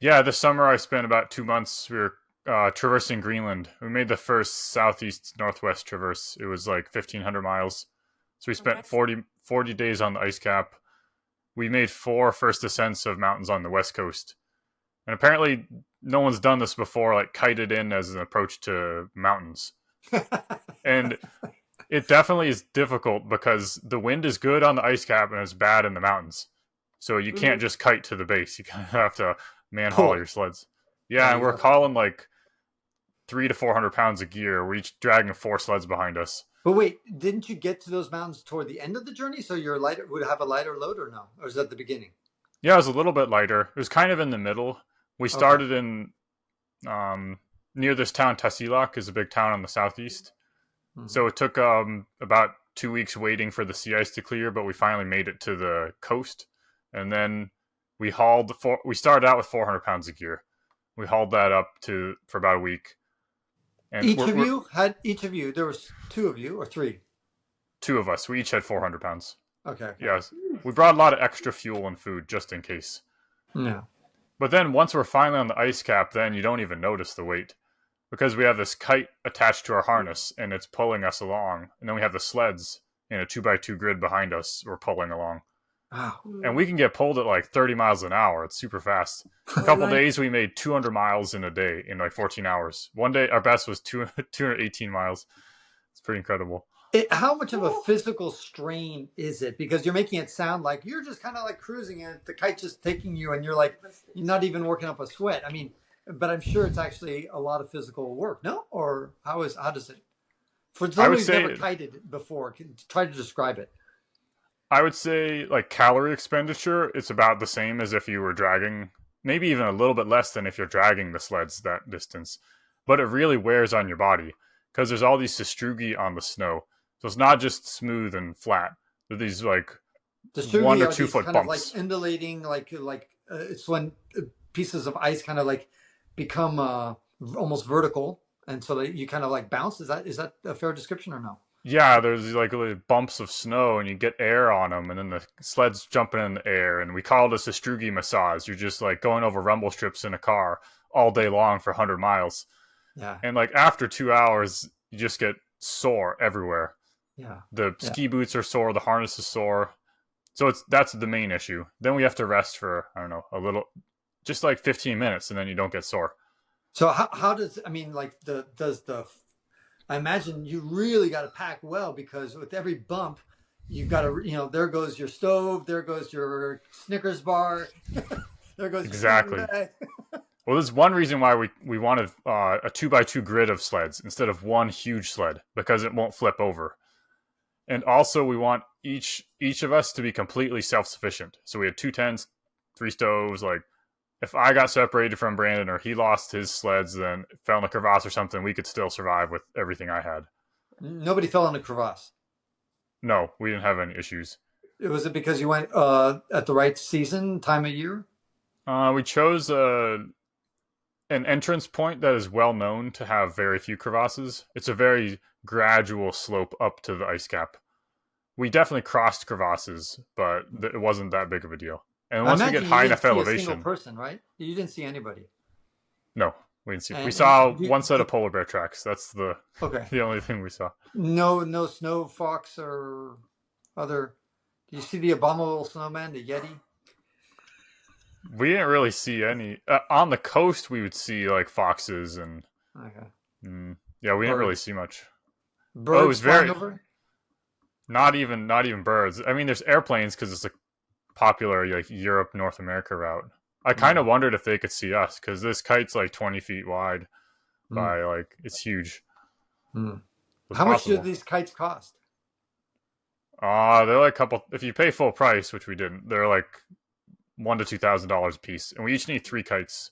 Yeah, this summer I spent about 2 months. We were traversing Greenland. We made the first southeast northwest traverse. It was like 1,500 miles. So we Oh, spent that's 40 days on the ice cap. We made four first ascents of mountains on the west coast. And apparently, no one's done this before, like kited in as an approach to mountains. And it definitely is difficult because the wind is good on the ice cap and it's bad in the mountains. So you can't really just kite to the base. You kind of have to man haul your Pull. sleds. Yeah, Yeah, and you we're got to hauling like 300 to 400 pounds of gear. We're each dragging four sleds behind us. But wait, didn't you get to those mountains toward the end of the journey? So your lighter would have a lighter load or no? Or is that the beginning? Yeah, it was a little bit lighter. It was kind of in the middle. We Okay. started in near this town. Tasilak is a big town on the southeast. Hmm. So it took about 2 weeks waiting for the sea ice to clear, but we finally made it to the coast. And then we started out with 400 pounds of gear. We hauled that up to for about a week. And Each of you, there was two of you or three? two of us, we each had 400 pounds. Okay, okay. Yes. We brought a lot of extra fuel and food just in case. No. But then once we're finally on the ice cap, then you don't even notice the weight because we have this kite attached to our harness and it's pulling us along. And then we have the sleds in a 2x2 grid behind us. We're pulling along. Wow. And we can get pulled at like 30 miles an hour. It's super fast. A oh, couple nice. days we made 200 miles in a day in like 14 hours. One day our best was 218 miles. It's pretty incredible. How much of a physical strain is it? Because you're making it sound like you're just kind of like cruising and the kite's just taking you and you're not even working up a sweat. I mean, but I'm sure it's actually a lot of physical work, no? Or how does it? For I someone would who's never say kited before, try to describe it. I would say like calorie expenditure, it's about the same as if you were dragging, maybe even a little bit less than if you're dragging the sleds that distance. But it really wears on your body because there's all these sastrugi on the snow. So it's not just smooth and flat. There are these like The one sugi or are two these foot kind of like bumps. undulating, it's when pieces of ice kind of like become almost vertical, and so you kind of like bounce. Is that a fair description or no? Yeah, there's these like little bumps of snow and you get air on them and then the sled's jumping in the air. And we call it a sastrugi massage. You're just like going over rumble strips in a car all day long for 100 miles. Yeah, And like after 2 hours, you just get sore everywhere. yeah, The yeah. ski boots are sore, the harness is sore. So that's the main issue. Then we have to rest for I don't know a little, just like 15 minutes, and then you don't get sore. So how does I mean like the does the I imagine you really got to pack well because with every bump, you've got to there goes your stove, there goes your Snickers bar, there goes your sleeping Exactly. bag. Well, there's one reason why we wanted a 2x2 grid of sleds instead of one huge sled because it won't flip over. And also, we want each of us to be completely self sufficient. So we had two tents, three stoves. Like if I got separated from Brandon or he lost his sleds, then fell in a crevasse or something, we could still survive with everything I had. Nobody fell in a crevasse. No, we didn't have any issues. Was it because you went at the right season, time of year? We chose an entrance point that is well known to have very few crevasses. It's a very gradual slope up to the ice cap. We definitely crossed crevasses, but it wasn't that big of a deal. And I once we get imagine you high didn't enough see a single elevation, person, right? You didn't see anybody. no, we didn't see. We And saw you, one set of polar bear tracks. That's the okay, the only thing we saw. no snow fox or other. Do you see the abominable snowman, the Yeti? We didn't really see any on the coast. We would see like foxes and Okay, yeah, we didn't really birds, see much. Oh, it birds was flying very over. not even birds. I mean, there's airplanes because it's a popular like Europe North America route. I kind of Mm. wondered if they could see us because this kite's like 20 feet wide Mm. by like it's huge. Mm. It's How much do possible. these kites cost? They're like a couple. If you pay full price, which we didn't, they're like $1,000 to $2,000 a piece, and we each need three kites.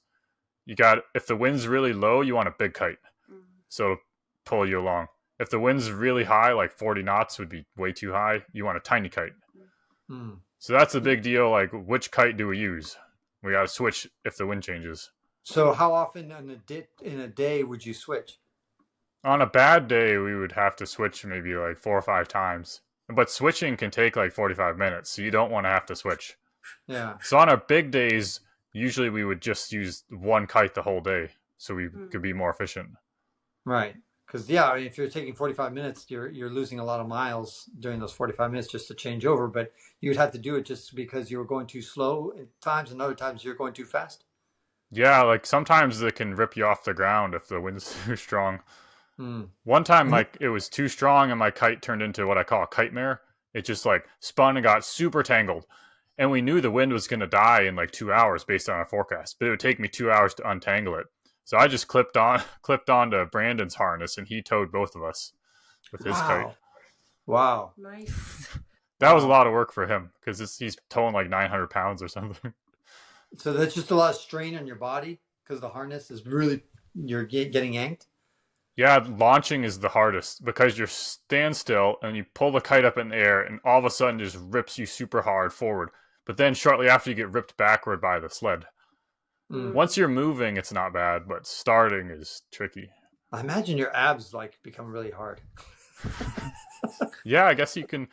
You got if the wind's really low, you want a big kite, Mm. so it'll pull you along. If the wind's really high, like 40 knots would be way too high, you want a tiny kite. Mm. So that's a big deal. Like, which kite do we use? We got to switch if the wind changes. So how often in a day would you switch? On a bad day, we would have to switch maybe like 4 or 5 times. But switching can take like 45 minutes, so you don't want to have to switch. Yeah. So on our big days, usually we would just use one kite the whole day so we could be more efficient. Right. Because I mean, if you're taking 45 minutes, you're losing a lot of miles during those 45 minutes just to change over. But you'd have to do it just because you were going too slow at times, and other times you're going too fast. Yeah, like sometimes it can rip you off the ground if the wind's too strong. Mm. One time, like it was too strong, and my kite turned into what I call a kite mare. It just like spun and got super tangled, and we knew the wind was going to die in like 2 hours based on our forecast, but it would take me 2 hours to untangle it. So I just clipped onto Brandon's harness, and he towed both of us with his kite. Wow. Nice. That was a lot of work for him because he's towing like 900 pounds or something. So that's just a lot of strain on your body because the harness is really, you're getting yanked. Yeah, launching is the hardest because you're stand still and you pull the kite up in the air and all of a sudden just rips you super hard forward. But then shortly after you get ripped backward by the sled. Once you're moving, it's not bad, but starting is tricky. I imagine your abs like become really hard. Yeah, I guess you can.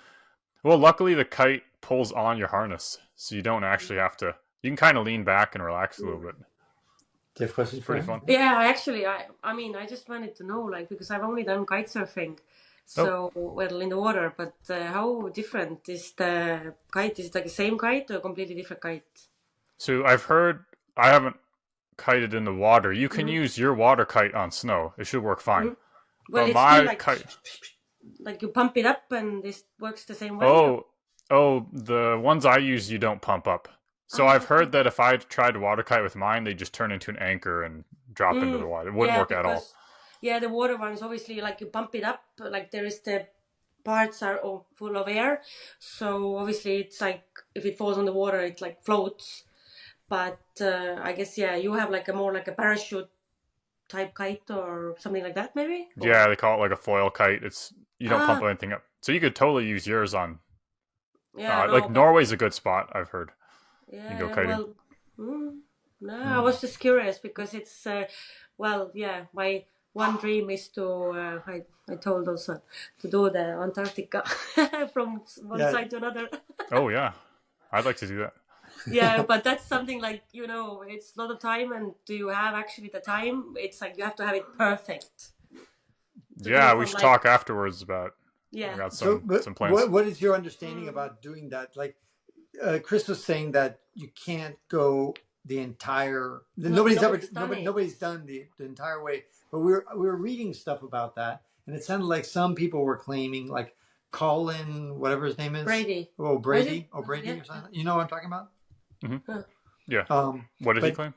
Well, luckily the kite pulls on your harness, so you don't actually have to. You can kind of lean back and relax a little bit. Do you have questions? It's pretty fun. Yeah, I mean, I just wanted to know, like, because I've only done kite surfing, so well in the water. But how different is the kite? Is it like the same kite or a completely different kite? So I've heard. I haven't kited in the water. You can use your water kite on snow. It should work fine. Well, but it's my still like kite. Like you pump it up and this works the same way. Oh, the ones I use you don't pump up. So I've heard that if I tried to water kite with mine, they just turn into an anchor and drop into the water. It wouldn't work at all. Yeah, the water ones, obviously, like you pump it up, like there is the parts are all full of air. So obviously it's like if it falls on the water, it like floats. But I guess, yeah, you have like a more like a parachute type kite or something like that, maybe? Yeah, they call it like a foil kite. You don't pump anything up. So you could totally use yours on. Yeah, Norway's a good spot, I've heard. Yeah, you can go kiting. No, I was just curious because it's, my one dream is to, I told also, to do the Antarctica from one side to another. Oh, yeah. I'd like to do that. Yeah, but that's something like, it's a lot of time, and do you have actually the time? It's like you have to have it perfect. Yeah, we should talk afterwards about. Yeah. I got some plans. What is your understanding about doing that? Like, Chris was saying that you can't go the entire. Nobody's done the entire way. But we were reading stuff about that, and it sounded like some people were claiming, like Colin, whatever his name is, Brady. Brady or something. You know what I'm talking about? Mm-hmm. Yeah. What did he claim?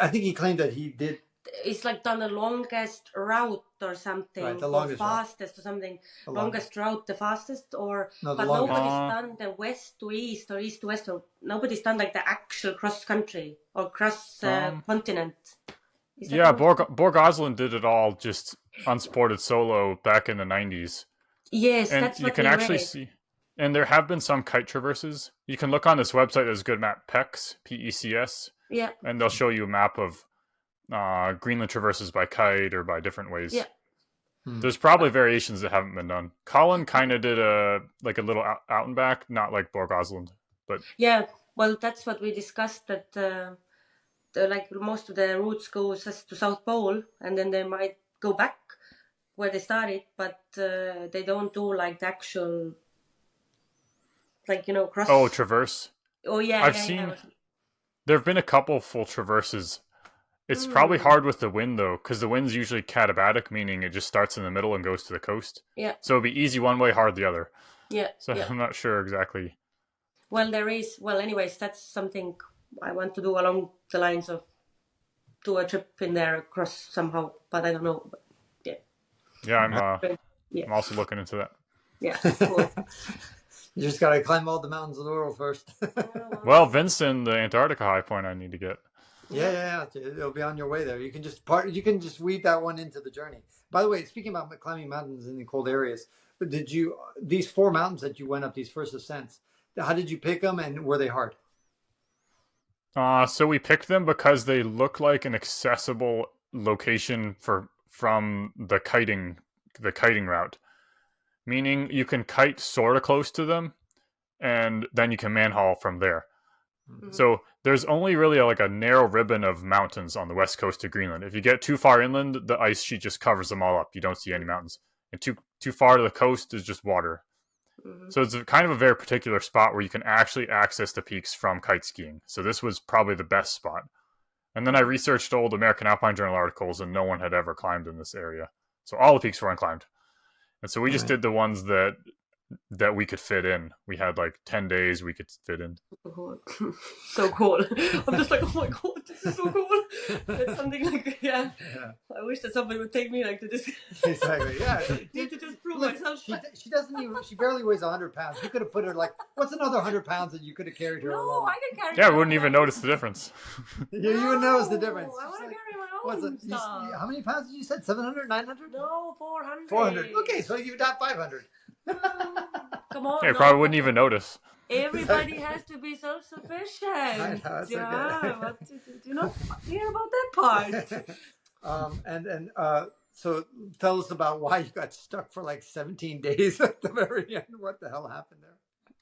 I think he claimed that he did. It's like done the longest route or something, right, the longest or fastest route. Or something. Longest route, the fastest, or but nobody's done the west to east or east to west, or nobody's done like the actual cross country or cross continent. Yeah, Borg Osland did it all just unsupported solo back in the 90s. Yes, and that's what you can actually see. And there have been some kite traverses. You can look on this website. There's a good map, PECS, P-E-C-S. Yeah. And they'll show you a map of Greenland traverses by kite or by different ways. Yeah. There's probably variations that haven't been done. Colin kind of did a little out and back, not like Borg Osland, but yeah. Well, that's what we discussed. That like most of the routes goes to South Pole, and then they might go back where they started, but they don't do like the actual, like cross. Oh, traverse. Oh yeah. I've seen. Yeah. There have been a couple full traverses. It's probably hard with the wind, though, because the wind's usually katabatic, meaning it just starts in the middle and goes to the coast. Yeah. So it'd be easy one way, hard the other. Yeah. So I'm not sure exactly. Well, there is. Well, anyways, that's something I want to do along the lines of do a trip in there across somehow, but I don't know. But yeah. Yeah, I'm also looking into that. Yeah. Cool. You just got to climb all the mountains of the world first. Well, Vincent, the Antarctica high point I need to get. Yeah. It'll be on your way there. You can just weave that one into the journey. By the way, speaking about climbing mountains in the cold areas, these 4 mountains that you went up, these first ascents, how did you pick them, and were they hard? So we picked them because they look like an accessible location from the kiting route. Meaning you can kite sort of close to them, and then you can manhaul from there. So there's only really like a narrow ribbon of mountains on the west coast of Greenland. If you get too far inland, the ice sheet just covers them all up. You don't see any mountains. And too far to the coast is just water. So it's kind of a very particular spot where you can actually access the peaks from kite skiing. So this was probably the best spot. And then I researched old American Alpine Journal articles, and no one had ever climbed in this area. So all the peaks were unclimbed. And so we just did the ones that we could fit in. We had like 10 days we could fit in. So cool. I'm just like, oh my god, this is so cool. It's something like, I wish that somebody would take me like to this. Exactly, yeah. To just prove Look, myself. she doesn't even, she barely weighs 100 pounds. You could have put her like, what's another 100 pounds that you could have carried her No, along? I can carry Yeah, my we wouldn't own even stuff. notice the difference. You would notice the difference. I want to She's like, carry my what's own it? stuff. How many pounds did you said? 700, 900? No, 400. 400. Okay, so you've got 500. Come on. Yeah, you no. probably wouldn't even notice. Everybody has to be self-sufficient. I know, it's okay. But do you not hear about that part? So tell us about why you got stuck for like 17 days at the very end. What the hell happened there?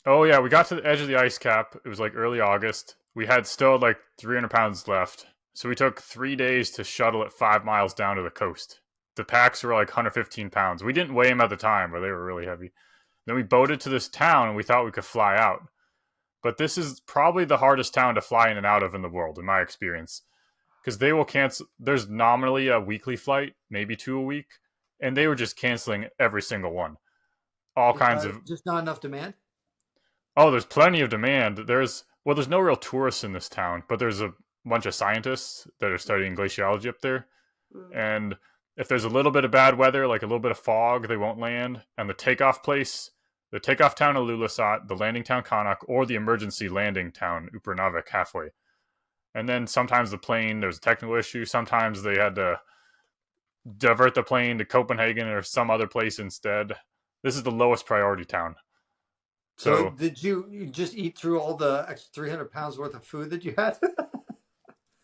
Oh yeah, we got to the edge of the ice cap. It was like early August. We had still like 300 pounds left. So we took 3 days to shuttle it 5 miles down to the coast. The packs were like 115 pounds. We didn't weigh them at the time, but they were really heavy. Then we boated to this town, and we thought we could fly out. But this is probably the hardest town to fly in and out of in the world, in my experience. Because they will cancel. There's nominally a weekly flight, maybe 2 a week. And they were just canceling every single one. All kinds of... Just not enough demand? Oh, there's plenty of demand. There's no real tourists in this town, but there's a bunch of scientists that are studying glaciology up there. And if there's a little bit of bad weather, like a little bit of fog, they won't land. And the takeoff town of Ilulissat, the landing town Qaanaaq, or the emergency landing town Upernavik halfway. And then sometimes there's a technical issue. Sometimes they had to divert the plane to Copenhagen or some other place instead. This is the lowest priority town. So did you just eat through all the extra 300 pounds worth of food that you had?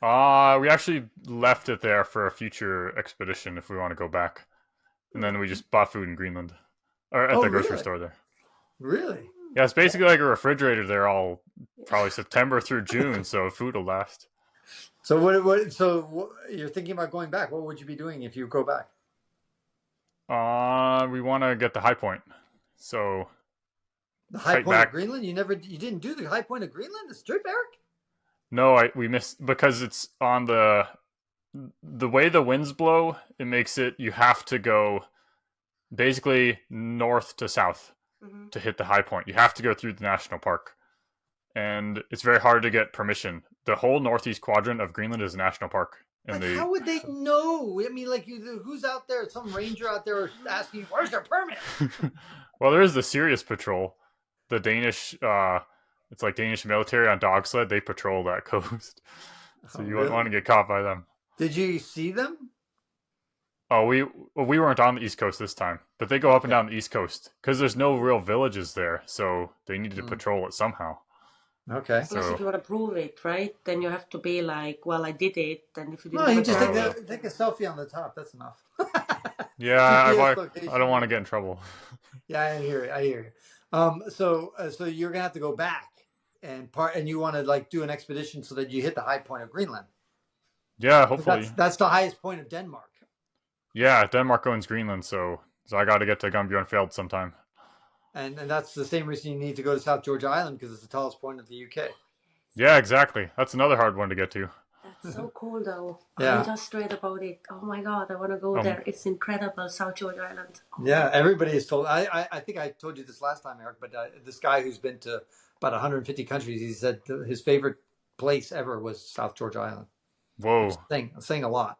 We actually left it there for a future expedition if we want to go back. And then we just bought food in Greenland. Or at the grocery store there. Really? Yeah, it's basically like a refrigerator there all probably September through June, so food will last. So what you're thinking about going back? What would you be doing if you go back? We want to get the high point. So the high point of Greenland? You didn't do the high point of Greenland this trip, Eric? No, we missed because it's on the way the winds blow, it makes it you have to go basically north to south to hit the high point. You have to go through the national park. And it's very hard to get permission. The whole northeast quadrant of Greenland is a national park. How would they know? I mean, like, who's out there? Some ranger out there asking, where's their permit? Well, there is the Sirius Patrol. The Danish, it's like Danish military on dog sled. They patrol that coast. So you wouldn't want to get caught by them. Did you see them? Oh, we weren't on the East Coast this time. But they go up and down the East Coast. Because there's no real villages there. So they needed to patrol it somehow. Okay. Plus, if you want to prove it, right, then you have to be like, well, I did it. And if you didn't, you just take a selfie on the top. That's enough. Yeah, I don't want to get in trouble. Yeah, I hear you. So you're gonna have to go back and you want to like do an expedition so that you hit the high point of Greenland. Yeah, hopefully. That's the highest point of Denmark. Yeah, Denmark owns Greenland, so I got to get to Gunnbjørnfjeld sometime. And that's the same reason you need to go to South George Island, because it's the tallest point of the UK. Yeah, exactly. That's another hard one to get to. That's so cool, though. Yeah. I just read about it. Oh my god, I want to go there. It's incredible, South George Island. Oh. Yeah, everybody is told. I think I told you this last time, Eric, but this guy who's been to about 150 countries, he said his favorite place ever was South George Island. Whoa. I'm saying a lot.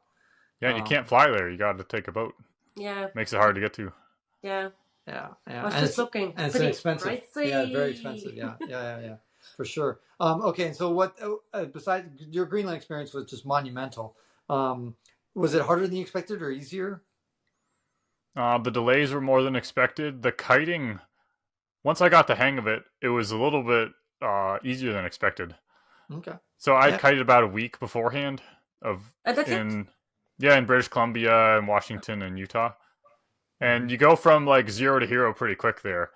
Yeah, you can't fly there. You got to take a boat. Yeah. Makes it hard to get to. Yeah. Yeah. I was just looking. And it's expensive. Pricey. Yeah, very expensive. Yeah. For sure. Okay, and so what, besides your Greenland experience was just monumental. Was it harder than you expected or easier? The delays were more than expected. The kiting, once I got the hang of it, it was a little bit easier than expected. Okay. So I kited about a week beforehand in British Columbia and Washington and Utah. And you go from like 0 to hero pretty quick there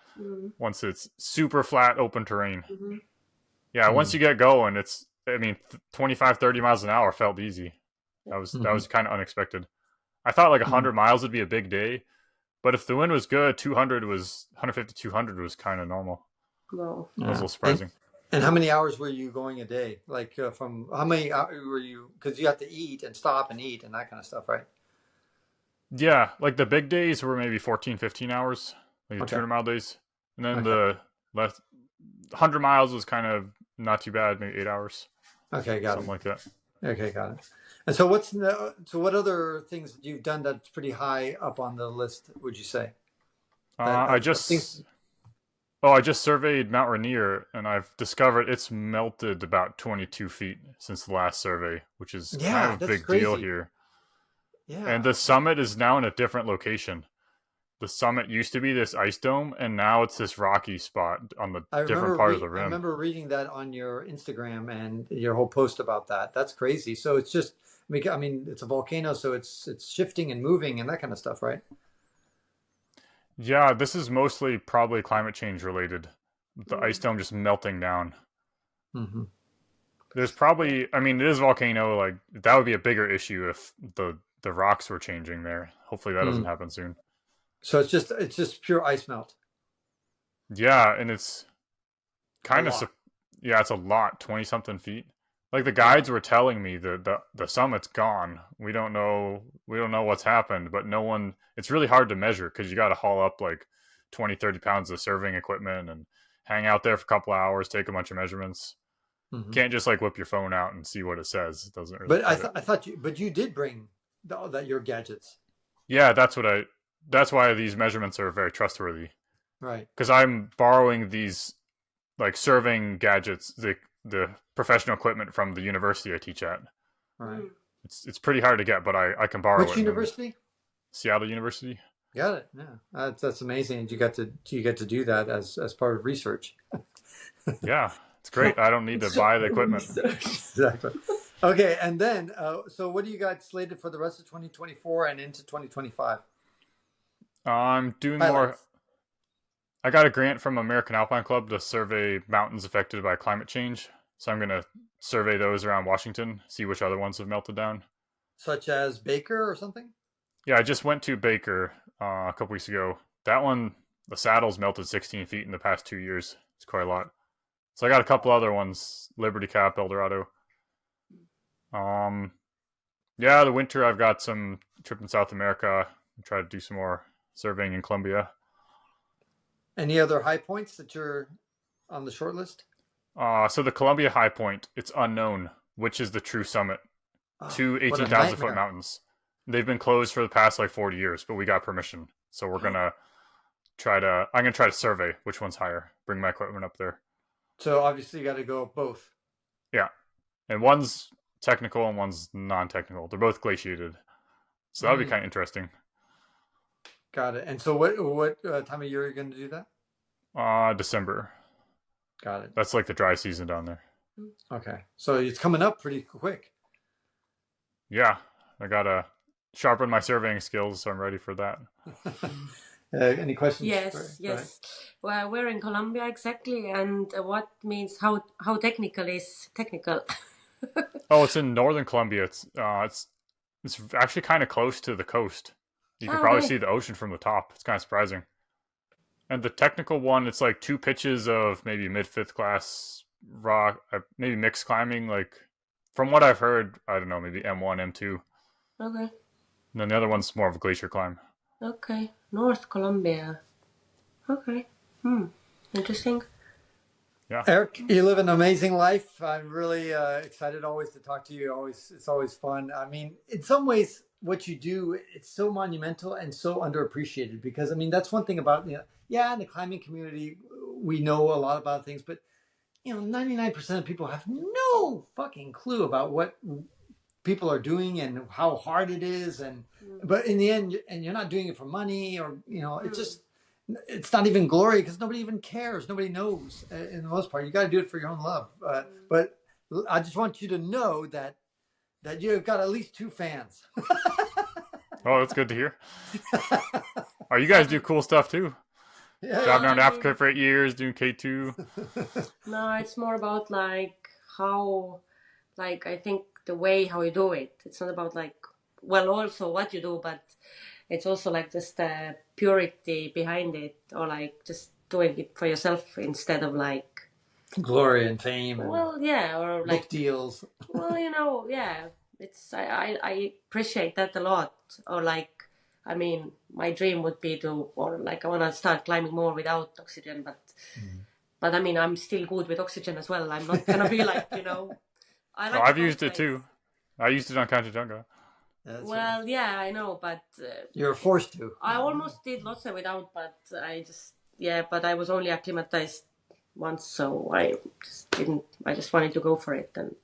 once it's super flat open terrain. Yeah, once you get going, it's, I mean, 25, 30 miles an hour felt easy. That was kind of unexpected. I thought like 100 miles would be a big day, but if the wind was good, 150, 200 was kind of normal. No. It was a little surprising. And how many hours were you going a day? Like from how many were you? Because you have to eat and stop and eat and that kind of stuff, right? Yeah, like the big days were maybe 14, 15 hours, like the 200-mile days. And then the less 100 miles was kind of not too bad, maybe 8 hours. Okay, got something it. like that. Okay, got it. And so what other things that you've done that's pretty high up on the list, would you say? I just surveyed Mount Rainier, and I've discovered it's melted about 22 feet since the last survey, which is kind of a big deal here. Yeah. And the summit is now in a different location. The summit used to be this ice dome, and now it's this rocky spot on the different part of the rim. I remember reading that on your Instagram and your whole post about that. That's crazy. So it's just, I mean, it's a volcano, so it's shifting and moving and that kind of stuff, right? Yeah, this is mostly probably climate change related. The ice dome just melting down. Mm-hmm. There's probably, I mean, it is a volcano. Like that would be a bigger issue if the rocks were changing there. Hopefully that doesn't happen soon. So it's just pure ice melt. Yeah, and it's kind of it's a lot, 20 something feet. Like the guides were telling me that the summit's gone. We don't know what's happened, but no one, it's really hard to measure because you got to haul up like 20, 30 pounds of surveying equipment and hang out there for a couple of hours, take a bunch of measurements. Can't just like whip your phone out and see what it says. It doesn't really. But I thought you did bring your gadgets. Yeah, that's why these measurements are very trustworthy. Right. Because I'm borrowing these like surveying gadgets, the professional equipment from the university I teach at. Right. It's pretty hard to get, but I can borrow it. Which university? Seattle University. Got it. Yeah, that's amazing. You get to do that as part of research. Yeah, it's great. I don't need to buy the equipment. Exactly. Okay, and then so what do you got slated for the rest of 2024 and into 2025? I'm doing more. I got a grant from American Alpine Club to survey mountains affected by climate change. So I'm going to survey those around Washington, see which other ones have melted down. Such as Baker or something? Yeah, I just went to Baker a couple weeks ago. That one, the saddle's melted 16 feet in the past 2 years. It's quite a lot. So I got a couple other ones, Liberty Cap, El Dorado. Yeah, the winter I've got some trip in South America. I try to do some more surveying in Colombia. Any other high points that you're on the short list? So the Columbia High Point, it's unknown which is the true summit. 2 18,000-foot mountains. They've been closed for the past like 40 years, but we got permission. So we're going to I'm going to try to survey which one's higher, bring my equipment up there. So obviously you got to go both. Yeah. And one's technical and one's non-technical. They're both glaciated. So that would be kind of interesting. Got it. And so what time of year are you going to do that? December. Got it. That's like the dry season down there. Okay. So it's coming up pretty quick. Yeah. I got to sharpen my surveying skills, so I'm ready for that. Any questions? Yes. Well, we're in Colombia exactly, and what means how technical is technical? Oh, it's in northern Colombia. It's actually kind of close to the coast. You can probably see the ocean from the top. It's kind of surprising. And the technical one, it's like 2 pitches of maybe mid-fifth class rock, maybe mixed climbing. Like from what I've heard, I don't know, maybe M1, M2. Okay. And then the other one's more of a glacier climb. Okay, North Colombia. Okay. Interesting. Yeah. Eric, you live an amazing life. I'm really excited always to talk to you. It's always fun. I mean, in some ways, what you do, it's so monumental and so underappreciated because, I mean, that's one thing about, in the climbing community, we know a lot about things, but, 99% of people have no fucking clue about what people are doing and how hard it is. But in the end, and you're not doing it for money or, it's not even glory because nobody even cares. Nobody knows in the most part. You got to do it for your own love. But I just want you to know that you've got at least 2 fans. Oh, that's good to hear. Oh, you guys do cool stuff too. Yeah. Driving around Africa for 8 years, doing K2. No, it's more about like how, like I think the way how you do it. It's not about like, well, also what you do, but it's also like just the purity behind it, or like just doing it for yourself instead of like, Glory and fame and well, yeah, or book like, deals. well, yeah, it's I appreciate that a lot. Or like, I mean, my dream would be to, or like I want to start climbing more without oxygen, but I mean, I'm still good with oxygen as well. I'm not gonna be like, I Oh, like I've the used cold it too. I used it on Kanchenjunga. That's Well, yeah, I know, but you're forced to. I almost did lots of without, but I just, yeah, but I was only acclimatized once, so I just didn't. I just wanted to go for it, and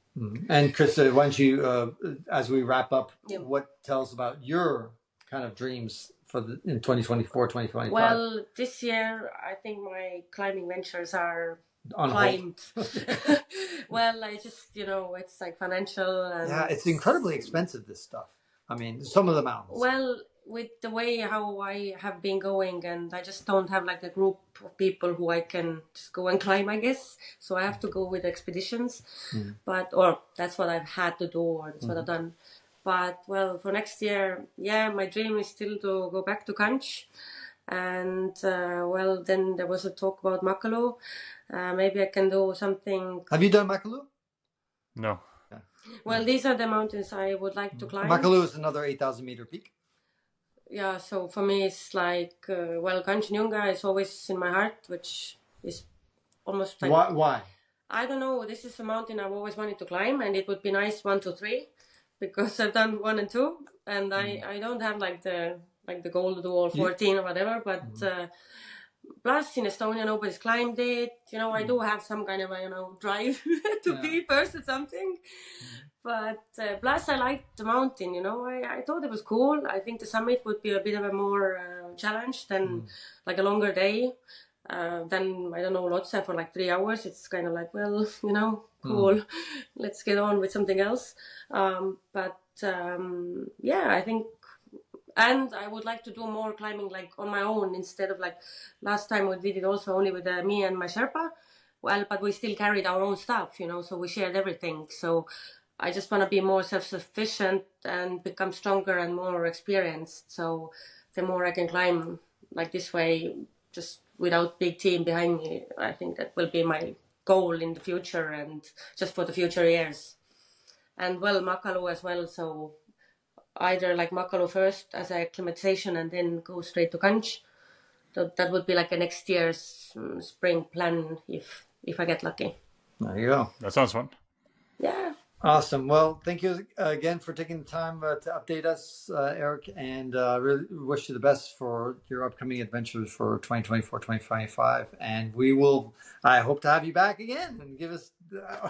And Krista, why don't you, as we wrap up, Yeah. what tells about your kind of dreams for in 2024, 2025? well, this year I think my climbing ventures are On hold. climbed. Well, I just, it's like financial and Yeah, it's incredibly expensive, this stuff. I mean, some of the mountains. well, with the way how I have been going, and I just don't have like a group of people who I can just go and climb, I guess. So I have to go with expeditions, or that's what I've had to do, or that's what I've done. But well, for next year, yeah, my dream is still to go back to Kanch. And well, then there was a talk about Makalu. Maybe I can do something. Have you done Makalu? No. Well, these are the mountains I would like to climb. Makalu is another 8,000-meter peak. Yeah, so for me it's like, well, Kanchenjunga is always in my heart, which is almost like... Why? I don't know, this is a mountain I've always wanted to climb, and it would be nice 1, 2, 3, because I've done 1 and 2, and I don't have like the goal to do all 14 or whatever, but plus in Estonia nobody's climbed it. I do have some kind of a drive to be first at something. But plus I liked the mountain, I thought it was cool. I think the summit would be a bit of a more challenge than like a longer day. Then, I don't know, Lhotse for like 3 hours. It's kind of like, well, cool. Let's get on with something else. But yeah, I think, and I would like to do more climbing like on my own instead of like last time we did it also only with me and my Sherpa. Well, but we still carried our own stuff, so we shared everything. So I just want to be more self-sufficient and become stronger and more experienced. So the more I can climb like this way, just without big team behind me, I think that will be my goal in the future and just for the future years. And well, Makalu as well. So either like Makalu first as a acclimatization and then go straight to Kanch. So that would be like a next year's spring plan if I get lucky. There you go. That sounds fun. Yeah. Awesome. Well, thank you again for taking the time to update us, Eric, and really wish you the best for your upcoming adventures for 2024, 2025. And I hope to have you back again and give us,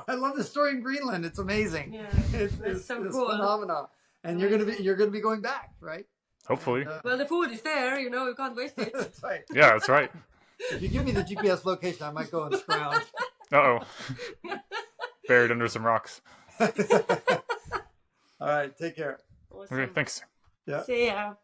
I love the story in Greenland. It's amazing. Yeah, It's so it's cool. phenomenal. And you're going to be going back, right? Hopefully. And, Well, the food is there, you can't waste it. that's right. Yeah, that's right. If you give me the GPS location, I might go and scrounge. Uh-oh. Buried under some rocks. All right. Take care. Awesome. Okay, thanks. Yeah. See ya.